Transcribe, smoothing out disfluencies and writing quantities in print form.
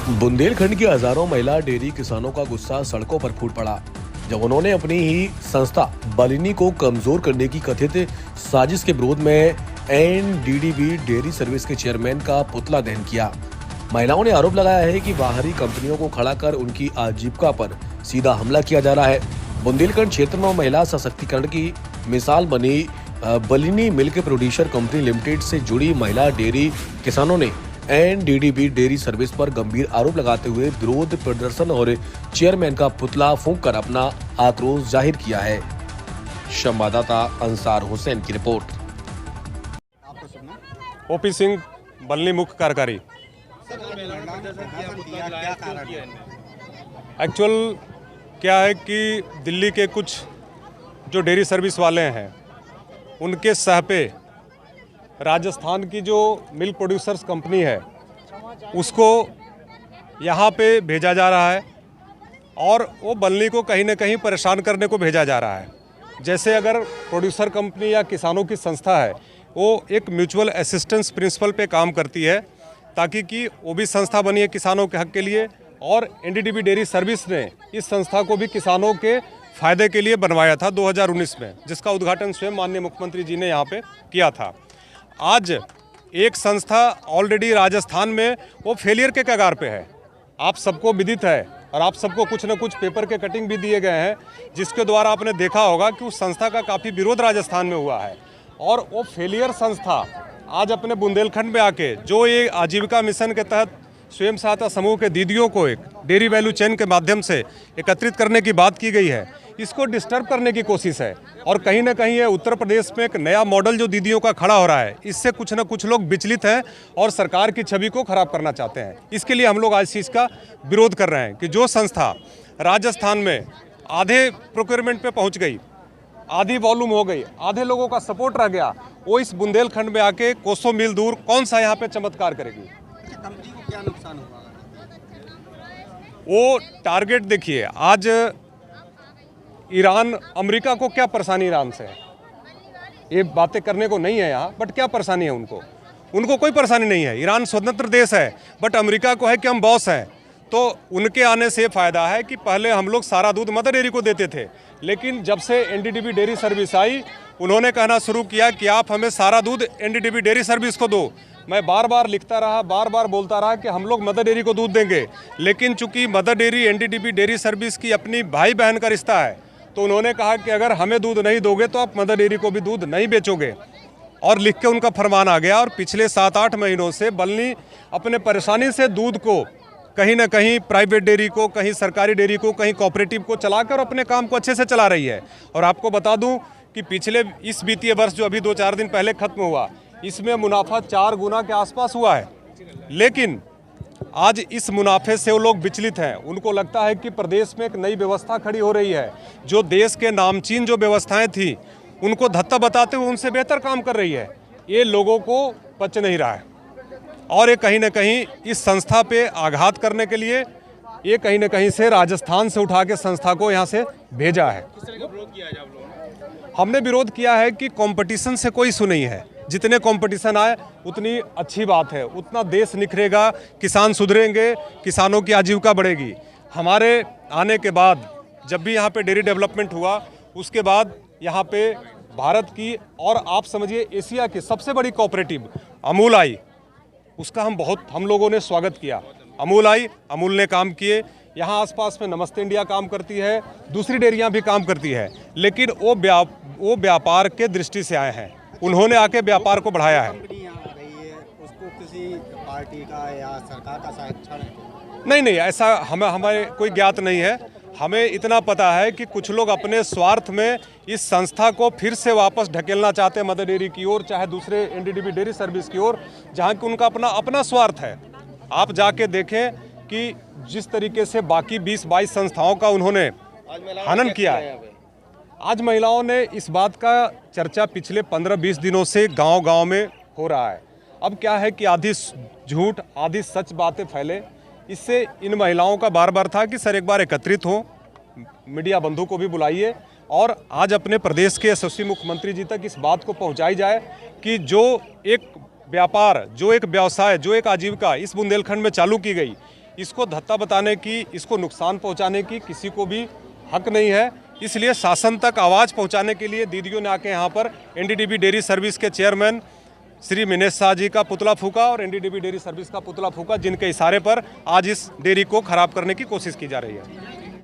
बुंदेलखंड की हजारों महिला डेयरी किसानों का गुस्सा सड़कों पर फूट पड़ा जब उन्होंने अपनी ही संस्था बलिनी को कमजोर करने की कथित साजिश के विरोध में एनडीडीबी डेयरी सर्विस के चेयरमैन का पुतला दहन किया। महिलाओं ने आरोप लगाया है कि बाहरी कंपनियों को खड़ा कर उनकी आजीविका पर सीधा हमला किया जा रहा है। बुंदेलखंड क्षेत्र में महिला सशक्तिकरण की मिसाल बनी बलिनी मिल्क प्रोड्यूसर कंपनी लिमिटेड से जुड़ी महिला डेयरी किसानों ने एनडीडीबी डेयरी सर्विस पर गंभीर आरोप लगाते हुए विरोध प्रदर्शन और चेयरमैन का पुतला फूंककर अपना आक्रोश जाहिर किया है। संवाददाता अंसार हुसैन की रिपोर्ट। ओपी सिंह, बलिनी मुख्य कार्यकारी। एक्चुअल क्या है कि दिल्ली के कुछ जो डेयरी सर्विस वाले हैं उनके सह पे राजस्थान की जो मिल्क प्रोड्यूसर्स कंपनी है उसको यहाँ पे भेजा जा रहा है और वो बलिनी को कहीं ना कहीं परेशान करने को भेजा जा रहा है। जैसे अगर प्रोड्यूसर कंपनी या किसानों की संस्था है वो एक म्यूचुअल असिस्टेंस प्रिंसिपल पे काम करती है ताकि कि वो भी संस्था बनी है किसानों के हक के लिए, और एनडीडीबी डेयरी सर्विस ने इस संस्था को भी किसानों के फायदे के लिए बनवाया था 2019 में, जिसका उद्घाटन स्वयं माननीय मुख्यमंत्री जी ने यहाँ पे किया था। आज एक संस्था ऑलरेडी राजस्थान में वो फेलियर के कगार पे है, आप सबको विदित है और आप सबको कुछ न कुछ पेपर के कटिंग भी दिए गए हैं जिसके द्वारा आपने देखा होगा कि उस संस्था का काफ़ी विरोध राजस्थान में हुआ है। और वो फेलियर संस्था आज अपने बुंदेलखंड में आके जो ये आजीविका मिशन के तहत स्वयं सहायता समूह के दीदियों को एक डेयरी वैल्यू चेन के माध्यम से एकत्रित करने की बात की गई है, इसको डिस्टर्ब करने की कोशिश है। और कहीं ना कहीं ये उत्तर प्रदेश में एक नया मॉडल जो दीदियों का खड़ा हो रहा है, इससे कुछ ना कुछ लोग विचलित हैं और सरकार की छवि को खराब करना चाहते हैं। इसके लिए हम लोग आज चीज़ का विरोध कर रहे हैं कि जो संस्था राजस्थान में आधे प्रोक्योरमेंट पे पहुँच गई, आधी वॉल्यूम हो गई, आधे लोगों का सपोर्ट रह गया, वो इस बुंदेलखंड में आके कोसों मील दूर कौन सा यहाँ पे चमत्कार करेगी। कंपनी को क्या नुकसान होगा? वो टारगेट देखिए, आज ईरान अमेरिका को क्या परेशानी ईरान से है, ये बातें करने को नहीं है यहाँ, बट क्या परेशानी है उनको? उनको कोई परेशानी नहीं है। ईरान स्वतंत्र देश है, बट अमेरिका को है कि हम बॉस हैं। तो उनके आने से फ़ायदा है कि पहले हम लोग सारा दूध मदर डेयरी को देते थे, लेकिन जब से एनडीडीबी डेयरी सर्विस आई उन्होंने कहना शुरू किया कि आप हमें सारा दूध एनडीडीबी डेयरी सर्विस को दो। मैं बार बार लिखता रहा, बार बार बोलता रहा कि हम लोग मदर डेयरी को दूध देंगे, लेकिन चूंकि mother dairy NDDB dairy service की अपनी भाई बहन का रिश्ता है तो उन्होंने कहा कि अगर हमें दूध नहीं दोगे तो आप मदर डेयरी को भी दूध नहीं बेचोगे, और लिख के उनका फरमान आ गया। और पिछले 7-8 महीनों से बलिनी अपने परेशानी से दूध को कहीं ना कहीं प्राइवेट डेयरी को, कहीं सरकारी डेयरी को, कहीं कोऑपरेटिव को चलाकर अपने काम को अच्छे से चला रही है। और आपको बता दूं कि पिछले इस वित्तीय वर्ष जो अभी 2-4 दिन पहले खत्म हुआ, इसमें मुनाफा 4 गुना के आसपास हुआ है। लेकिन आज इस मुनाफे से वो लोग विचलित हैं, उनको लगता है कि प्रदेश में एक नई व्यवस्था खड़ी हो रही है जो देश के नामचीन जो व्यवस्थाएं थी उनको धत्ता बताते हुए उनसे बेहतर काम कर रही है। ये लोगों को पच नहीं रहा है और ये कहीं ना कहीं इस संस्था पे आघात करने के लिए ये कहीं ना कहीं से राजस्थान से उठा के संस्था को यहाँ से भेजा है। हमने विरोध किया है कि कंपटीशन से कोई इशू नहीं है, जितने कंपटीशन आए उतनी अच्छी बात है, उतना देश निखरेगा, किसान सुधरेंगे, किसानों की आजीविका बढ़ेगी। हमारे आने के बाद जब भी यहाँ पे डेयरी डेवलपमेंट हुआ उसके बाद यहाँ पे भारत की और आप समझिए एशिया की सबसे बड़ी कोऑपरेटिव अमूल आई, उसका हम लोगों ने स्वागत किया। अमूल आई, अमूल ने काम किए, यहाँ आसपास में नमस्ते इंडिया काम करती है, दूसरी डेयरियाँ भी काम करती है, लेकिन वो व्यापार के दृष्टि से आए हैं, उन्होंने आके व्यापार को बढ़ाया है। उसको किसी पार्टी का या सरकार का संरक्षण नहीं, ऐसा हमें कोई ज्ञात नहीं है। हमें इतना पता है कि कुछ लोग अपने स्वार्थ में इस संस्था को फिर से वापस ढकेलना चाहते हैं मदर डेयरी की ओर, चाहे दूसरे एनडीडीबी डेयरी सर्विस की ओर, जहाँ कि उनका अपना स्वार्थ है। आप जाके देखें कि जिस तरीके से बाकी 20-22 संस्थाओं का उन्होंने हनन किया है, आज महिलाओं ने इस बात का चर्चा पिछले 15-20 दिनों से गांव-गांव में हो रहा है। अब क्या है कि आधी झूठ आधी सच बातें फैले, इससे इन महिलाओं का बार बार था कि सर एक बार एकत्रित हो, मीडिया बंधु को भी बुलाइए और आज अपने प्रदेश के यशस्वी मुख्यमंत्री जी तक इस बात को पहुंचाई जाए कि जो एक व्यापार, जो एक व्यवसाय, जो एक आजीविका इस बुंदेलखंड में चालू की गई, इसको धत्ता बताने की, इसको नुकसान पहुंचाने की किसी को भी हक नहीं है। इसलिए शासन तक आवाज़ पहुंचाने के लिए दीदियों ने आके यहाँ पर एनडीडीबी डेयरी सर्विस के चेयरमैन श्री मिनेश शाह जी का पुतला फूका और एनडीडीबी डेयरी सर्विस का पुतला फूका, जिनके इशारे पर आज इस डेयरी को खराब करने की कोशिश की जा रही है।